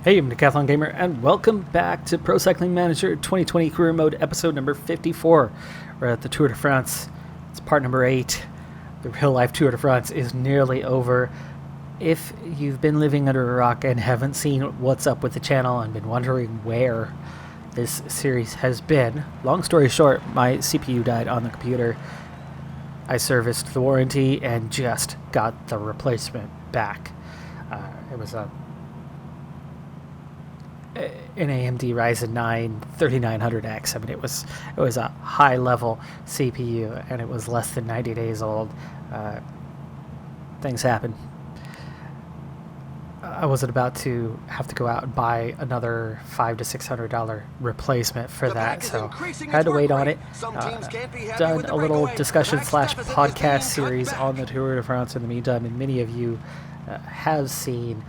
Hey, I'm Decathlon Gamer, and welcome back to Pro Cycling Manager 2020 Career Mode, episode number 54. We're at the Tour de France. It's part number 8. The real-life Tour de France is nearly over. If you've been living under a rock and haven't seen what's up with the channel and been wondering where this series has been, long story short, my CPU died on the computer. I serviced the warranty and just got the replacement back. It was an AMD Ryzen 9 3900X. I mean, it was a high-level CPU, and it was less than 90 days old. Things happen. I wasn't about to have to go out and buy another $500 to $600 replacement for that, so had to wait on it. Done a little discussion / podcast series on the Tour de France in the meantime, and many of you have seen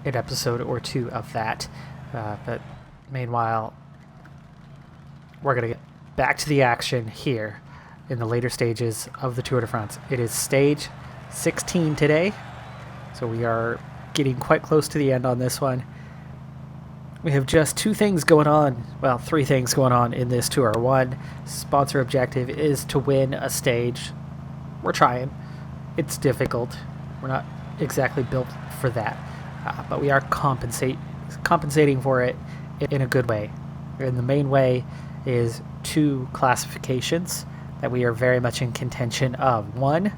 an episode or two of that. But meanwhile, we're going to get back to the action here in the later stages of the Tour de France. It is stage 16 today, so we are getting quite close to the end on this one. We have just three things going on in this tour. One, sponsor objective is to win a stage. We're trying. It's difficult. We're not exactly built for that, but we are compensating for it in a good way. And the main way is 2 classifications that we are very much in contention of. One,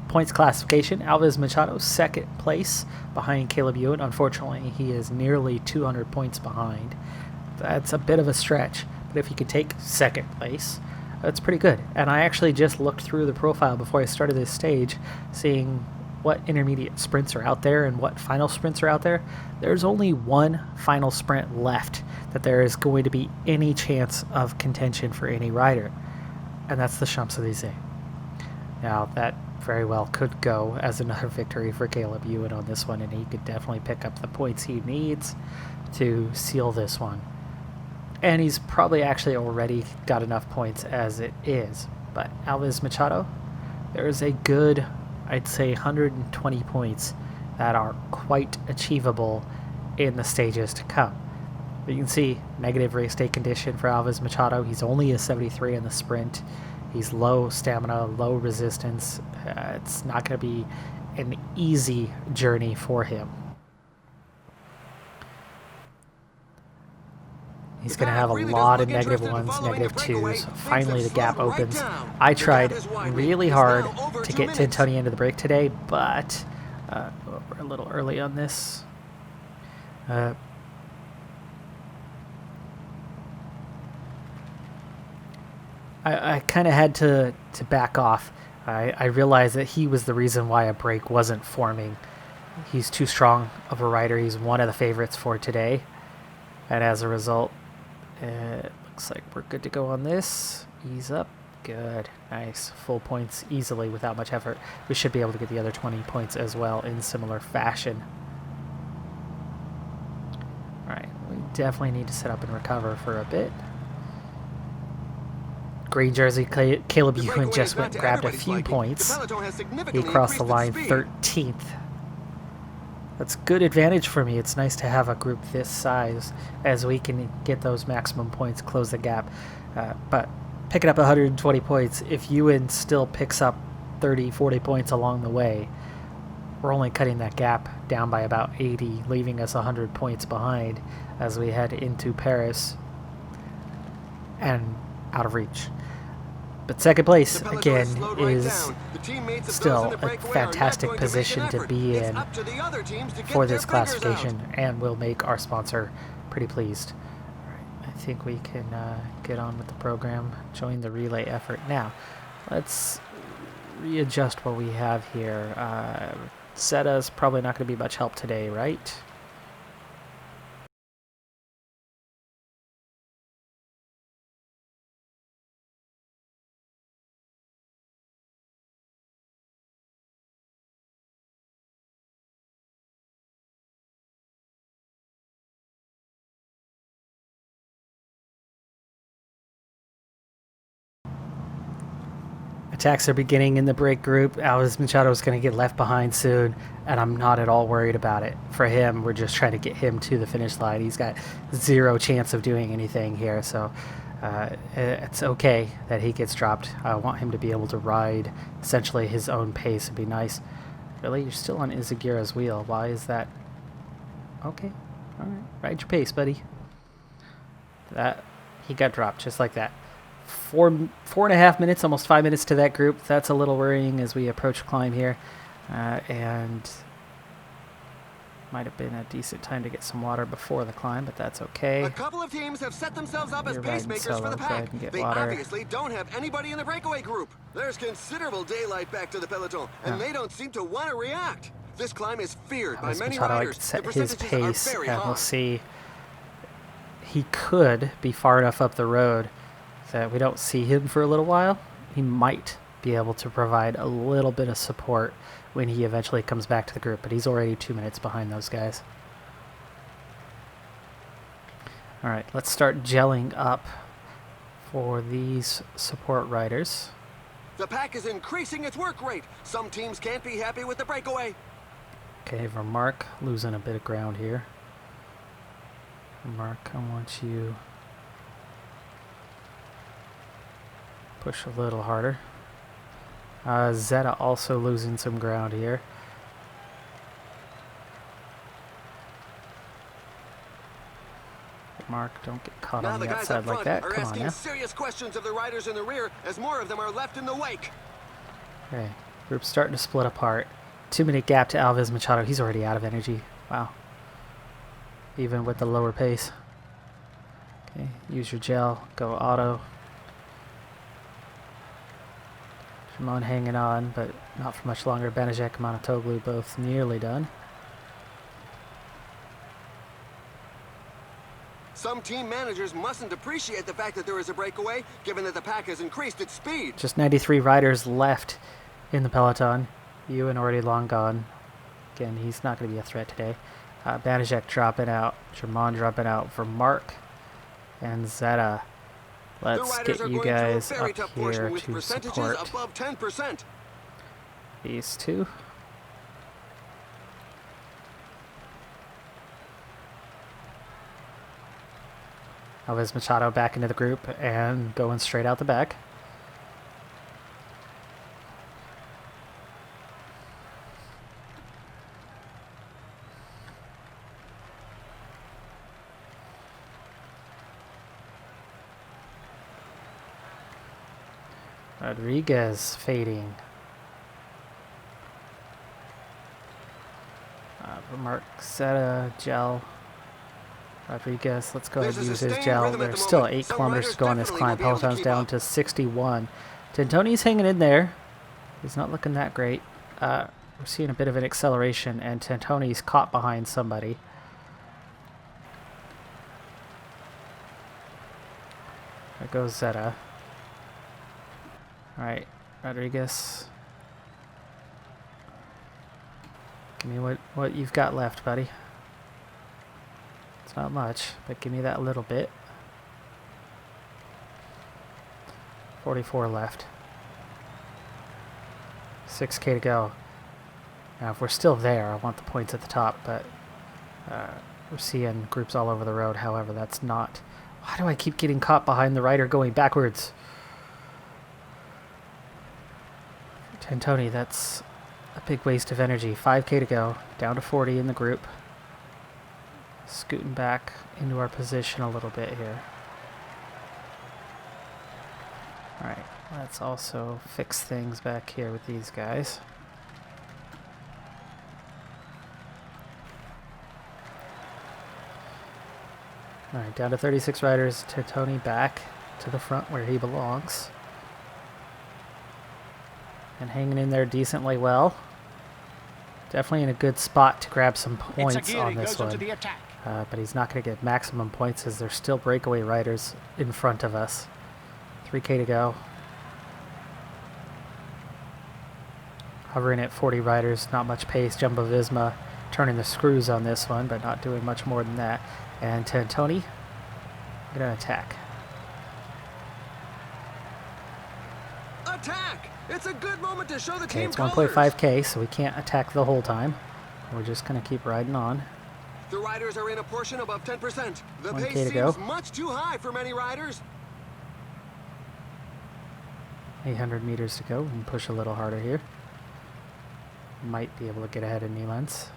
points classification. Alpe Machado, second place behind Caleb Ewan. Unfortunately, he is nearly 200 points behind. That's a bit of a stretch, but if he could take second place, that's pretty good. And I actually just looked through the profile before I started this stage, seeing what intermediate sprints are out there and what final sprints are out there. There's only one final sprint left that there is going to be any chance of contention for any rider, and that's the Champs-Élysées. Now, that very well could go as another victory for Caleb Ewan on this one, and he could definitely pick up the points he needs to seal this one. And he's probably actually already got enough points as it is. But Alpe Machado, there is a good, I'd say 120 points that are quite achievable in the stages to come. But you can see negative race day condition for Alpe Machado. He's only a 73 in the sprint. He's low stamina, low resistance. It's not going to be an easy journey for him. He's going to have a lot of negative ones, negative twos. Finally, the gap opens. I tried really hard to get Tintoni into the break today, but we're a little early on this. I kind of had to back off. I realized that he was the reason why a break wasn't forming. He's too strong of a rider. He's one of the favorites for today. And as a result, it looks like we're good to go on this. Ease up. Good. Nice. Full points easily without much effort. We should be able to get the other 20 points as well in similar fashion. Alright, we definitely need to set up and recover for a bit. Green jersey Caleb Ewan just went and grabbed a few points. He crossed the line 13th. That's good advantage for me. It's nice to have a group this size as we can get those maximum points, close the gap. But picking up 120 points, if Ewan still picks up 30, 40 points along the way, we're only cutting that gap down by about 80, leaving us 100 points behind as we head into Paris and out of reach. But second place, again, is still a fantastic position to be in for this classification, and will make our sponsor pretty pleased. All right, I think we can get on with the program, join the relay effort. Now, let's readjust what we have here. Setta's probably not going to be much help today, right? Attacks are beginning in the break group. Alves Machado is going to get left behind soon, and I'm not at all worried about it. For him, we're just trying to get him to the finish line. He's got zero chance of doing anything here, so it's okay that he gets dropped. I want him to be able to ride essentially his own pace. It'd be nice. Really? You're still on Izagira's wheel. Why is that? Okay. All right. Ride your pace, buddy. He got dropped just like that. 4.5 minutes, almost 5 minutes to that group. That's a little worrying as we approach climb here. And might have been a decent time to get some water before the climb, but that's okay. A couple of teams have set themselves up as pacemakers for the pack. They obviously don't have anybody in the breakaway group. There's considerable daylight back to the Peloton, and they don't seem to want to react. This climb is feared by many riders. Set his pace, and we'll see. He could be far enough up the road that we don't see him for a little while. He might be able to provide a little bit of support when he eventually comes back to the group, but he's already 2 minutes behind those guys. All right, let's start gelling up for these support riders. The pack is increasing its work rate. Some teams can't be happy with the breakaway. Okay, Vermark losing a bit of ground here. Vermark, I want you push a little harder. Zeta also losing some ground here. Mark, don't get caught on the outside like that. Come on now. Serious questions of the riders in the rear as more of them are left in the wake. Okay, group's starting to split apart. 2-minute gap to Alves Machado. He's already out of energy. Wow. Even with the lower pace. Okay, use your gel. Go auto. Shimon hanging on, but not for much longer. Banijek and Manatoglu both nearly done. Some team managers mustn't appreciate the fact that there is a breakaway, given that the pack has increased its speed. Just 93 riders left in the Peloton. Ewan already long gone. Again, he's not going to be a threat today. Banijek dropping out. German dropping out for Mark and Zeta. Let's get you guys up here to support above 10%. These two. Alves Machado back into the group and going straight out the back. Rodriguez fading. Mark Zeta, gel. Rodriguez, let's go ahead and use his gel. There's still 8 kilometers to go on this climb. Peloton's down to 61. Tantoni's hanging in there. He's not looking that great. We're seeing a bit of an acceleration, and Tantoni's caught behind somebody. There goes Zeta. Alright, Rodriguez. Give me what you've got left, buddy. It's not much, but give me that little bit. 44 left. 6K to go. Now, if we're still there, I want the points at the top, but we're seeing groups all over the road. However, that's not... Why do I keep getting caught behind the rider going backwards? Tantoni, that's a big waste of energy. 5K to go. Down to 40 in the group. Scooting back into our position a little bit here. Alright, let's also fix things back here with these guys. Alright, down to 36 riders. Tantoni back to the front where he belongs. And hanging in there decently well. Definitely in a good spot to grab some points on this one. But he's not going to get maximum points as there's still breakaway riders in front of us. 3K to go. Hovering at 40 riders, not much pace. Jumbo Visma turning the screws on this one, but not doing much more than that. And Tantoni going to attack. Attack! It's a good moment to show the Okay, team it's colors. 1.5K, so we can't attack the whole time. We're just going to keep riding on. The riders are in a portion above 10%. The 1K pace to go. seems much too high for many riders. 800 meters to go. We can push a little harder here. Might be able to get ahead of Nielenz.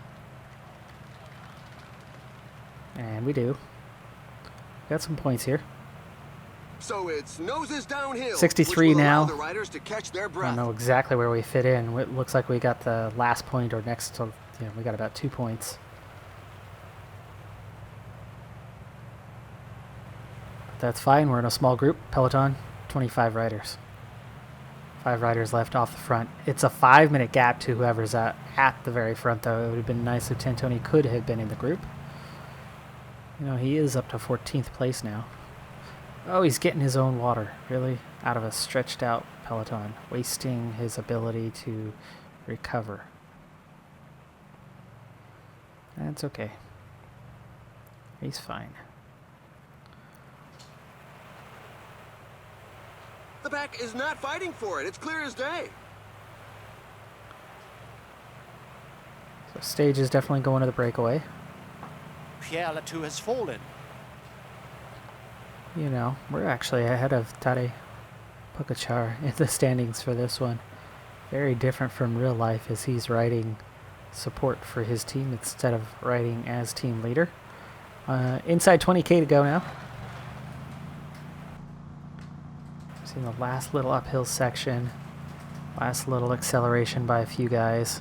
And we do. Got some points here. So it's noses downhill. 63 which will now. allow the riders to catch their I breath. don't know exactly where we fit in. It looks like we got the last point or next to, we got about 2 points. But that's fine. We're in a small group. Peloton, 25 riders. 5 riders left off the front. It's a 5-minute gap to whoever's at the very front, though. It would have been nice if Tantoni could have been in the group. He is up to 14th place now. Oh, he's getting his own water, really? Out of a stretched out Peloton, wasting his ability to recover. That's okay. He's fine. The pack is not fighting for it. It's clear as day. So stage is definitely going to the breakaway. Pierre Latour has fallen. We're actually ahead of Tadej Pogačar in the standings for this one. Very different from real life as he's riding support for his team instead of riding as team leader. Inside 20K to go now. Seeing the last little uphill section. Last little acceleration by a few guys.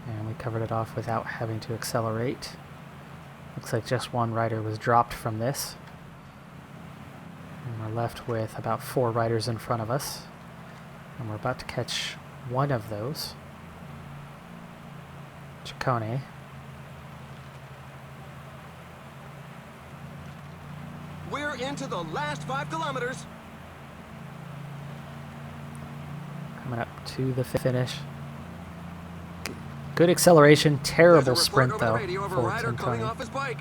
And we covered it off without having to accelerate. Looks like just one rider was dropped from this. And we're left with about 4 riders in front of us. And we're about to catch one of those. Ciccone. We're into the last 5 kilometers. Coming up to the finish. Good acceleration, terrible sprint though for rider coming Tantoni. off his bike.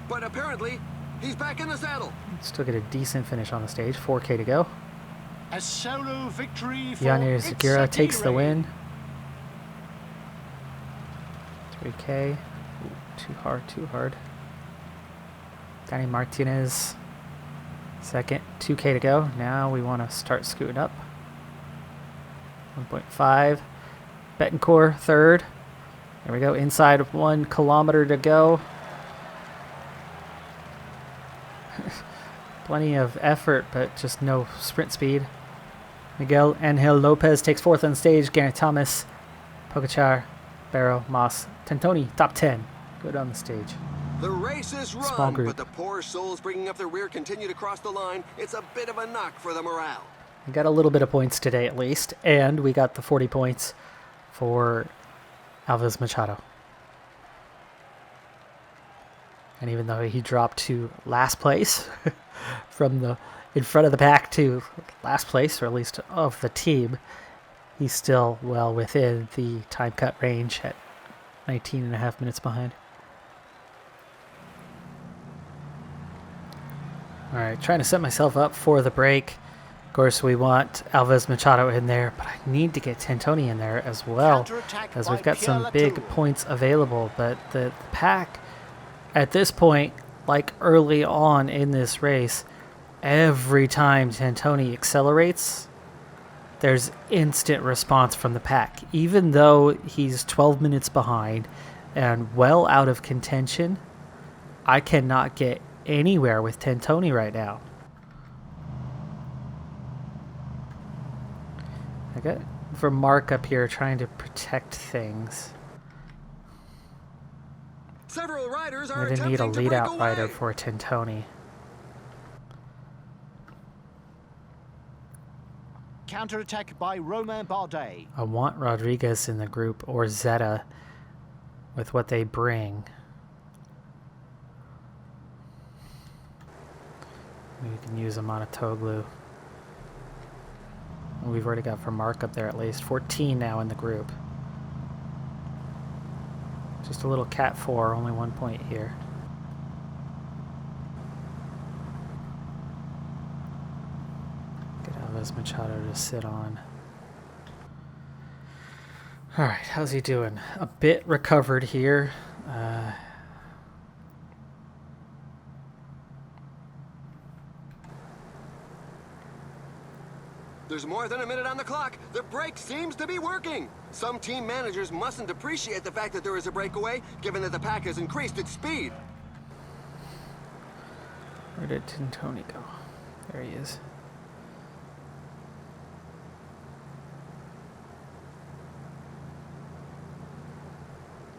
But apparently, he's back in the saddle. Still get a decent finish on the stage. 4K to go. A solo victory for Yanir Segura takes the win. 3K. Ooh, too hard. Danny Martinez second. 2K to go. Now we want to start scooting up. 1.5. Betancourt third. There we go. Inside 1 kilometer to go. Plenty of effort, but just no sprint speed. Miguel Angel Lopez takes 4th on stage. Geraint Thomas, Pogačar, Barrow, Moss, Tantoni, top 10. Good on the stage. The race is run, but the poor souls bringing up the rear continue to cross the line. It's a bit of a knock for the morale. We got a little bit of points today at least, and we got the 40 points for Alves Machado. And even though he dropped to last place from in front of the pack to last place, or at least of the team, he's still well within the time cut range at 19.5 minutes behind. All right, trying to set myself up for the break. Of course, we want Alves Machado in there, but I need to get Tantoni in there as well, as we've got some big points available. But the pack, at this point, like early on in this race, every time Tantoni accelerates, there's instant response from the pack. Even though he's 12 minutes behind and well out of contention, I cannot get anywhere with Tantoni right now. I got Vermark up here trying to protect things. Several riders are I didn't need a attempting to lead break out away. rider for Tantoni. Counterattack by Romain Bardet. I want Rodriguez in the group or Zeta with what they bring. We can use a Monotoglu. We've already got Vermark up there at least. 14 now in the group. Just a little Cat 4, only 1 point here. Alves Machado to sit on. All right, how's he doing? A bit recovered here. There's more than a minute on the clock. The brake seems to be working. Some team managers mustn't appreciate the fact that there is a breakaway, given that the pack has increased its speed. Where did Tintoni go? There he is.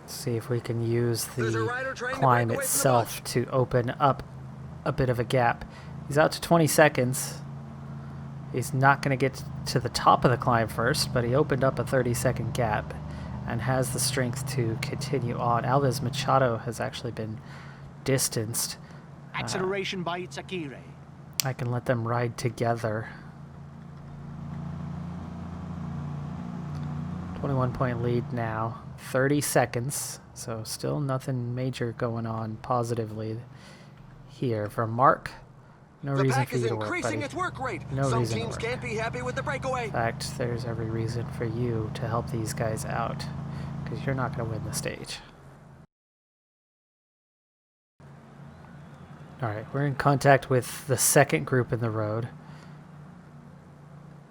See if we can use the climb itself to open up a bit of a gap. He's out to 20 seconds. He's not going to get to the top of the climb first, but he opened up a 30-second gap and has the strength to continue on. Alves Machado has actually been distanced. Acceleration by Itzakire. I can let them ride together. 21-point lead now. 30 seconds, so still nothing major going on positively here. For Mark, no reason for you to work, buddy. No reason to work. Can't be happy with the breakaway. In fact, there's every reason for you to help these guys out, because you're not going to win the stage. Alright, we're in contact with the second group in the road,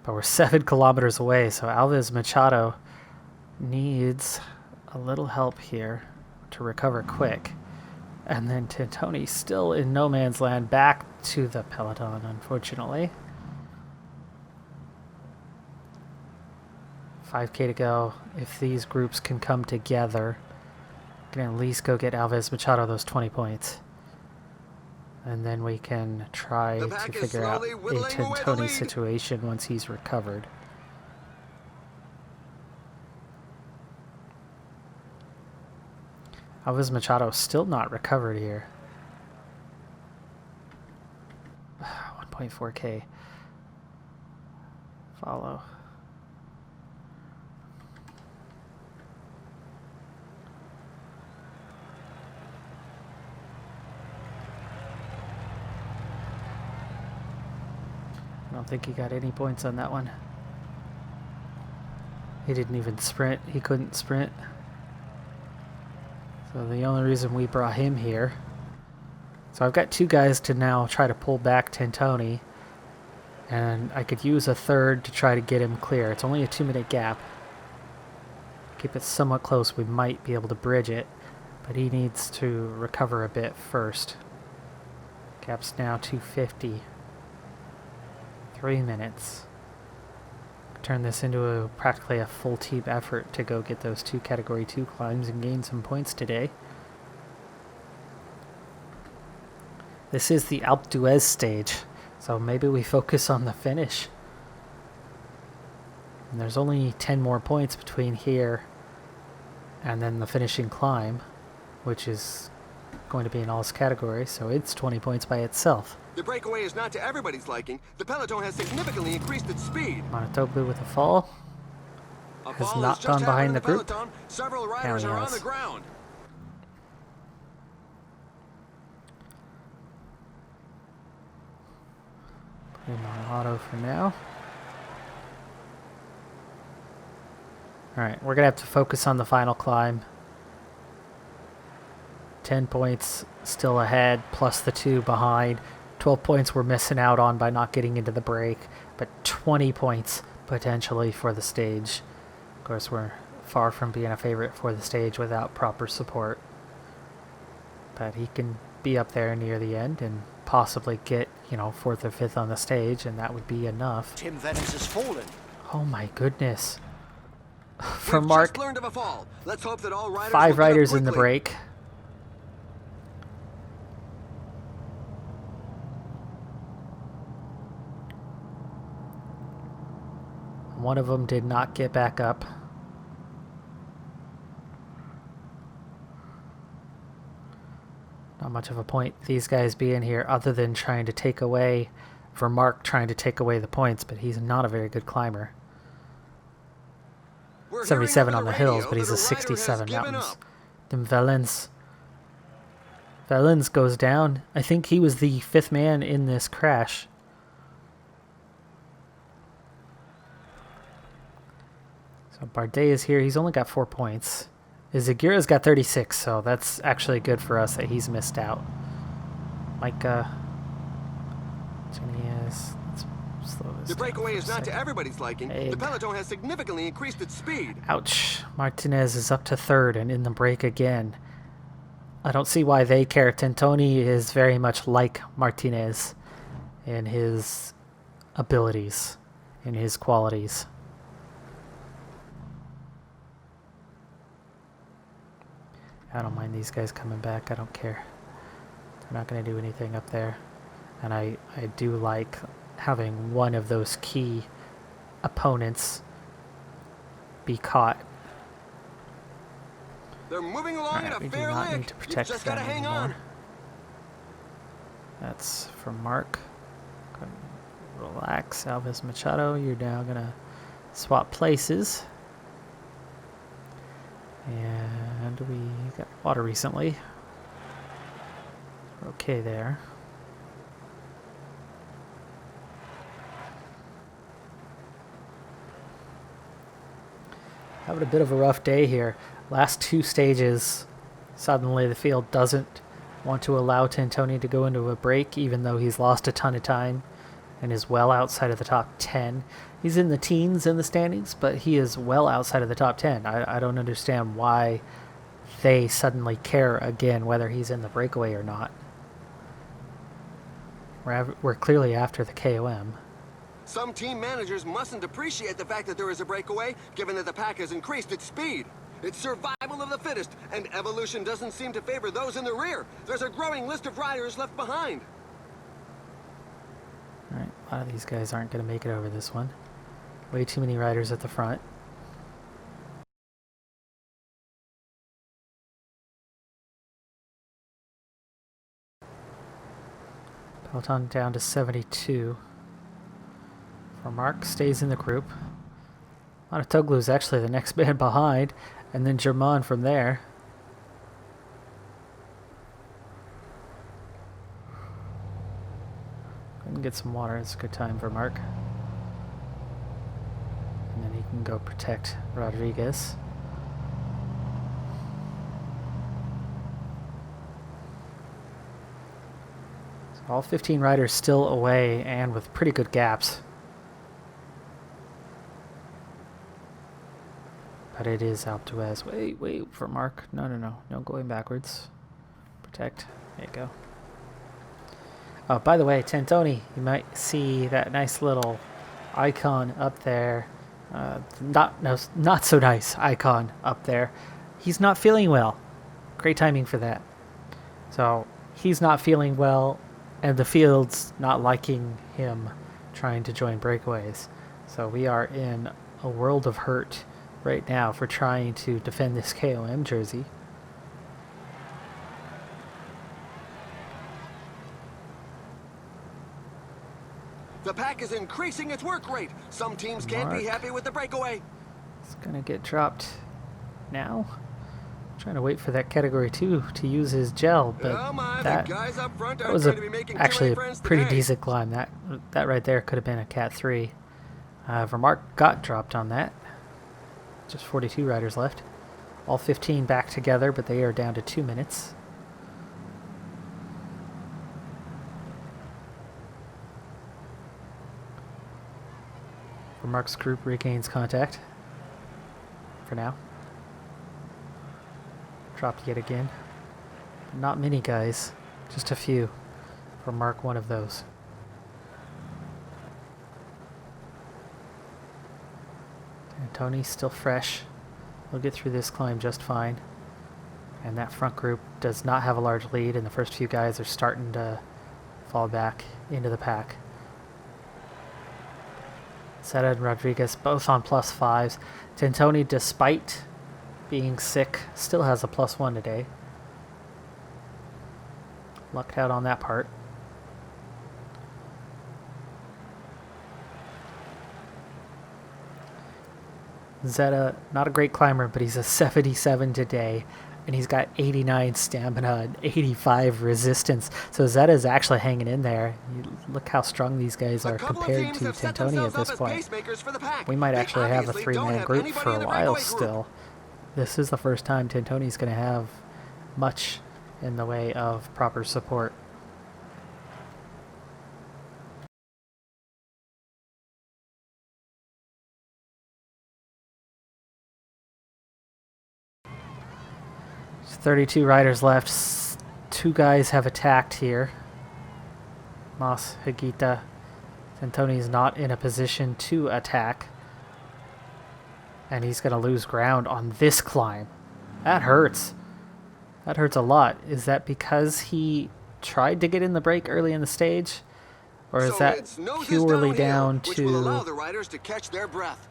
but we're 7 kilometers away, so Alves Machado needs a little help here to recover quick. And then Tintoni still in no man's land, back to the Peloton, unfortunately. 5K to go. If these groups can come together, can at least go get Alves Machado those 20 points. And then we can try to figure out a Tintoni situation once he's recovered. Alves Machado still not recovered here. 1.4K. Follow. I don't think he got any points on that one. He didn't even sprint. He couldn't sprint. So the only reason we brought him here. So I've got 2 guys to now try to pull back Tintoni. And I could use a third to try to get him clear. It's only a 2-minute gap. Keep it somewhat close. We might be able to bridge it. But he needs to recover a bit first. Gap's now 250. 3 minutes. Turn this into practically a full team effort to go get those 2 Category 2 climbs and gain some points today. This is the Alpe d'Huez stage, so maybe we focus on the finish. And there's only 10 more points between here and then the finishing climb, which is going to be in All's category, so it's 20 points by itself. The breakaway is not to everybody's liking. The Peloton has significantly increased its speed. Monotoglu with a fall. Has not gone behind the group. Several riders are on the ground. Put him on auto for now. Alright, we're going to have to focus on the final climb. 10 points still ahead, plus the 2 behind. 12 points we're missing out on by not getting into the break, but 20 points potentially for the stage. Of course, we're far from being a favorite for the stage without proper support. But he can be up there near the end and possibly get, 4th or 5th on the stage, and that would be enough. Tim Venice has fallen. Oh my goodness. For Mark, just learned of a fall. Let's hope that all riders 5 riders in the break. One of them did not get back up. Not much of a point these guys being here other than trying to take away, for Mark trying to take away the points, but he's not a very good climber. 77 on the hills, but he's a 67 mountains. Then Valens goes down. I think he was the 5th man in this crash. So Bardet is here. He's only got 4 points. Zagira's got 36, so that's actually good for us that he's missed out. Micah. Genius. Let's slow this The breakaway down is for a not to second. everybody's liking. The Peloton has significantly increased its speed. Ouch. Martinez is up to 3rd and in the break again. I don't see why they care. Tentoni is very much like Martinez in his abilities, in his qualities. I don't mind these guys coming back. I don't care. They're not going to do anything up there. And I do like having one of those key opponents be caught. They're moving along at a we fair do not lick. need to protect You just them gotta hang anymore. on. That's from Mark. Go ahead and relax, Alves Machado. You're now going to swap places. And we got water recently. We're okay there. Having a bit of a rough day here. Last 2 stages, suddenly the field doesn't want to allow Tentoni to go into a break, even though he's lost a ton of time and is well outside of the top 10. He's in the teens in the standings, but he is well outside of the top 10. I don't understand why they suddenly care again whether he's in the breakaway or not. We're clearly after the KOM. Some team managers mustn't appreciate the fact that there is a breakaway, given that the pack has increased its speed. It's survival of the fittest, and evolution doesn't seem to favor those in the rear. There's a growing list of riders left behind. Alright, a lot of these guys aren't going to make it over this one. Way too many riders at the front. Peloton down to 72. For Mark, stays in the group. Monotoglu is actually the next man behind, and then Germain from there. Go and get some water. It's a good time for Mark. And then he can go protect Rodriguez. So all 15 riders still away and with pretty good gaps. But it is Alpe d'Huez. Wait for Mark. No going backwards. Protect. There you go. Oh, by the way, Tentoni, you might see that nice little icon up there. Not so nice icon up there. He's not feeling well. Great timing for that. So he's not feeling well, and the field's not liking him trying to join breakaways. So we are in a world of hurt right now for trying to defend this KOM jersey. The pack is increasing its work rate. Some teams can't be happy with the breakaway. It's gonna get dropped now. I'm trying to wait for that category 2 to use his gel, but that was actually a pretty decent climb. That right there could have been a Cat 3. Vermark got dropped on that. Just 42 riders left. All 15 back together, but they are down to 2 minutes. Vermark's group regains contact. For now. Dropped yet again. But not many guys. Just a few. Vermark one of those. Tony's still fresh. We'll get through this climb just fine. And that front group does not have a large lead, and the first few guys are starting to fall back into the pack. Seta and Rodriguez both on +5s. Tentoni, despite being sick, still has a +1 today. Lucked out on that part. Zeta, not a great climber, but he's a 77 today. and he's got 89 stamina and 85 resistance. So Zeta's actually hanging in there. Look how strong these guys are compared to Tantoni at this point. We might actually have a 3-man group for a while still. This is the first time Tantoni's going to have much in the way of proper support. There's 32 riders left. 2 guys have attacked here. Mas, Higita. Tantoni's not in a position to attack. And he's going to lose ground on this climb. That hurts. That hurts a lot. Is that because he tried to get in the break early in the stage? Or is that purely down to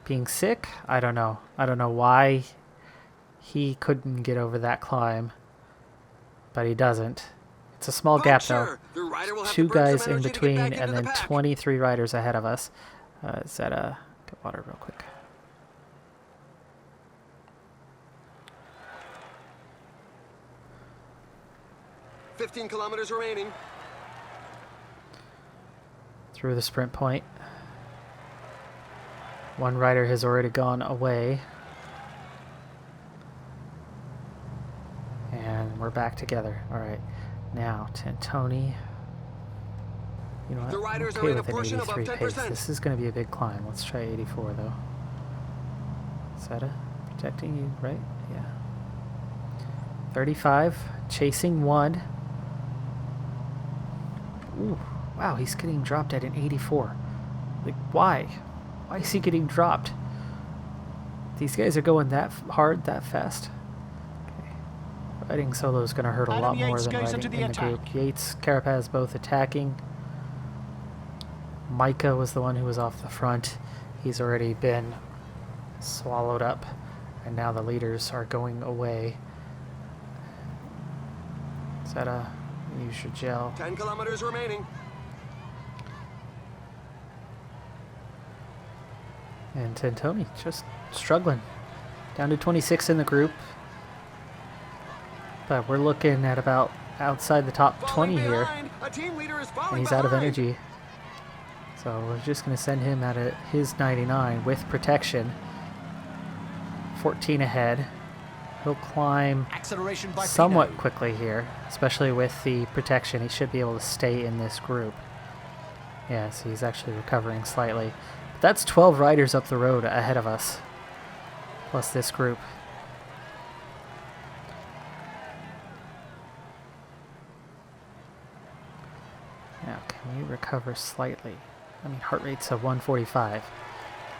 being sick? I don't know. I don't know why he couldn't get over that climb. But he doesn't. It's a small gap though. 2 guys in between and then 23 riders ahead of us. Zeta, get water real quick. "15 kilometers remaining." Through the sprint point. 1 rider has already gone away. And we're back together. Alright. Now, Tantoni. You know what? I'm okay with an 83 pace. This is going to be a big climb. Let's try 84 though. Zeta, protecting you, right? Yeah. 35. Chasing 1. Ooh, wow, he's getting dropped at an 84. Like, why? Why is he getting dropped? These guys are going that hard, that fast. Okay. Riding solo is going to hurt a lot more than riding in the group. Yates, Carapaz both attacking. Micah was the one who was off the front. He's already been swallowed up. And now the leaders are going away. Zeta, use your gel. 10 kilometers remaining. And Tantoni just struggling. Down to 26 in the group. But we're looking at about outside the top 20 here. And he's out of energy. So we're just going to send him at his 99 with protection. 14 ahead. He'll climb somewhat quickly here, especially with the protection. He should be able to stay in this group. Yeah, so he's actually recovering slightly. But that's 12 riders up the road ahead of us, plus this group. Now, can we recover slightly? I mean, heart rate's of 145.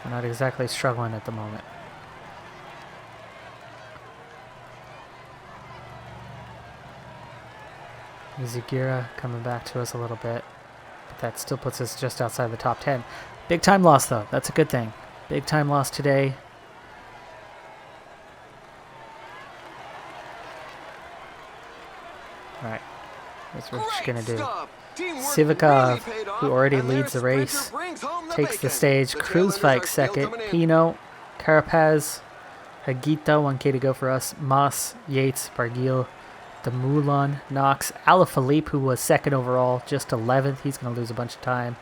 We're not exactly struggling at the moment. Izagira coming back to us a little bit, but that still puts us just outside the top 10. Big time loss though, that's a good thing. Big time loss today. Alright, that's what we're going to do. Sivikov, who already leads the race, takes the stage. Kruzvik second. Pino, Carapaz, Hagita, 1K to go for us. Mas, Yates, Barguil, Demoulin, Knox, Alaphilippe, who was second overall, just 11th. He's going to lose a bunch of time.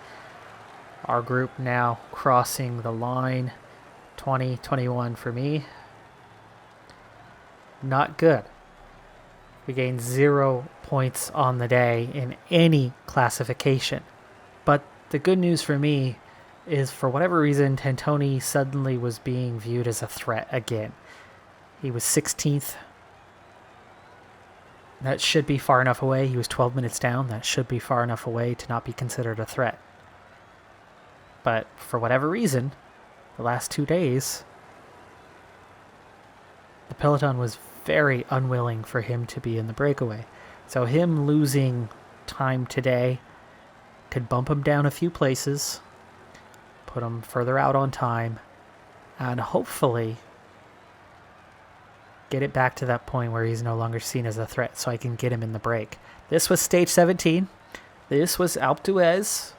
Our group now crossing the line. 20, 21 for me. Not good. We gained 0 points on the day in any classification. But the good news for me is, for whatever reason, Tantoni suddenly was being viewed as a threat again. He was 16th. That should be far enough away. He was 12 minutes down. That should be far enough away to not be considered a threat. But for whatever reason, the last 2 days, the Peloton was very unwilling for him to be in the breakaway. So him losing time today could bump him down a few places, put him further out on time, and hopefully get it back to that point where he's no longer seen as a threat, so I can get him in the break. This was stage 17. This was Alpe d'Huez.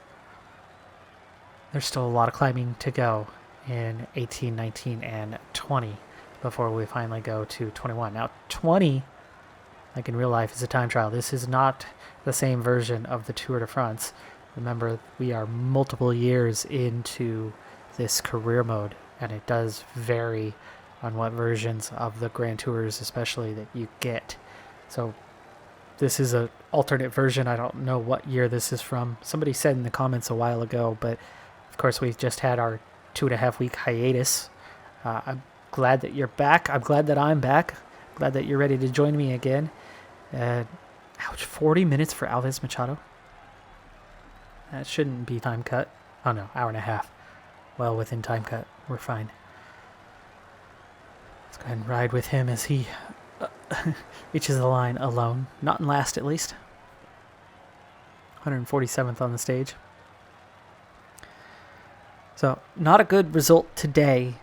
There's still a lot of climbing to go in 18, 19, and 20 before we finally go to 21. Now, 20 like in real life, is a time trial. This is not the same version of the Tour de France. Remember, we are multiple years into this career mode, and it does vary on what versions of the Grand Tours especially that you get. So this is an alternate version. I don't know what year this is from. Somebody said in the comments a while ago, but of course we've just had our 2.5 week hiatus. I'm glad that you're back. I'm glad that I'm back. Glad that you're ready to join me again. Ouch, 40 minutes for Alves Machado? That shouldn't be time cut. Oh no, hour and a half. Well within time cut. We're fine. Let's go ahead and ride with him as he reaches the line alone. Not in last, at least. 147th on the stage. So, not a good result today,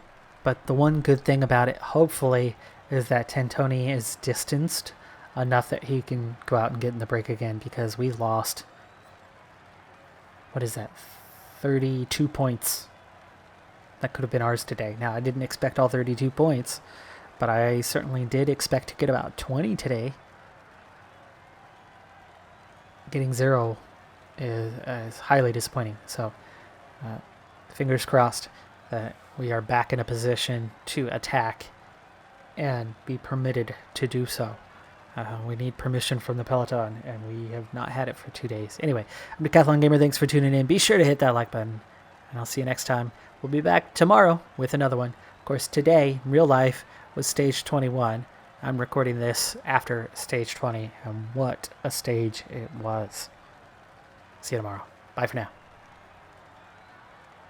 but the one good thing about it, hopefully, is that Tantoni is distanced enough that he can go out and get in the break again, because we lost, what is that, 32 points. That could have been ours today. Now, I didn't expect all 32 points, but I certainly did expect to get about 20 today. Getting 0 is highly disappointing. So, fingers crossed that we are back in a position to attack and be permitted to do so. We need permission from the Peloton, and we have not had it for 2 days. Anyway, I'm Decathlon Gamer. Thanks for tuning in. Be sure to hit that like button, and I'll see you next time. We'll be back tomorrow with another one. Of course, today, in real life, was stage 21. I'm recording this after stage 20, and what a stage it was. See you tomorrow. Bye for now.